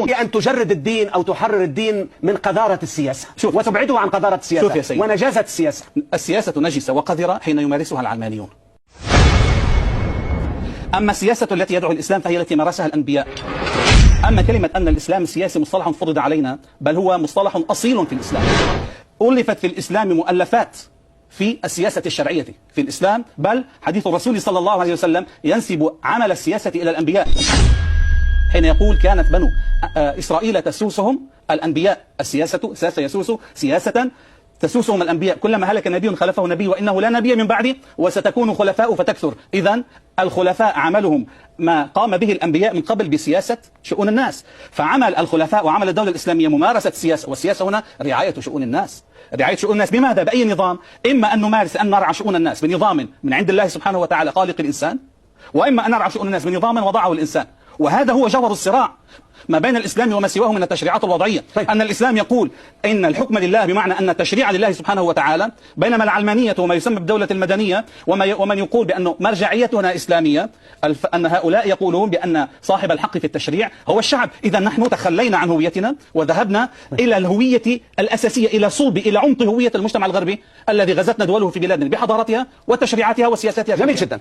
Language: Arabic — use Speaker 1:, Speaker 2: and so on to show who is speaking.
Speaker 1: يفعلون.
Speaker 2: أن تجرد الدين أو تحرر الدين من قذارة السياسة وتبعده عن قذارة السياسة ونجاسة السياسة.
Speaker 1: السياسة نجسة وقذرة حين يمارسها العلمانيون. أما السياسة التي يدعو الإسلام فهي التي مارسها الأنبياء. أما كلمة أن الإسلام السياسي مصطلح فرض علينا، بل هو مصطلح أصيل في الإسلام. ألفت في الإسلام مؤلفات في السياسة الشرعية في الإسلام، بل حديث الرسول صلى الله عليه وسلم ينسب عمل السياسة إلى الأنبياء حين يقول كانت بنو إسرائيل تسوسهم الأنبياء. السياسة يسوس سياسة تسوسهم الأنبياء، كلما هلك نبي خلفه نبي وإنه لا نبي من بعده وستكون خلفاء فتكثر. إذن الخلفاء عملهم ما قام به الأنبياء من قبل بسياسة شؤون الناس، فعمل الخلفاء وعمل الدولة الإسلامية ممارسة السياسة، والسياسة هنا رعاية شؤون الناس. رعاية شؤون الناس بماذا؟ بأي نظام؟ إما أن نمارس أن نرعى شؤون الناس بنظام من عند الله سبحانه وتعالى خالق الإنسان، وإما أن نرعى شؤون الناس بنظام وضعه الإنسان. وهذا هو جوهر الصراع ما بين الإسلام وما سواه من التشريعات الوضعية. أن الإسلام يقول إن الحكم لله بمعنى أن التشريع لله سبحانه وتعالى، بينما العلمانية وما يسمى بالدولة المدنية ومن يقول بأن مرجعيتنا إسلامية، أن هؤلاء يقولون بأن صاحب الحق في التشريع هو الشعب. إذا نحن تخلينا عن هويتنا وذهبنا إلى الهوية الأساسية، إلى صلب، إلى عمق هوية المجتمع الغربي الذي غزتنا دوله في بلادنا بحضارتها وتشريعاتها وسياساتها.
Speaker 2: جميل جدا.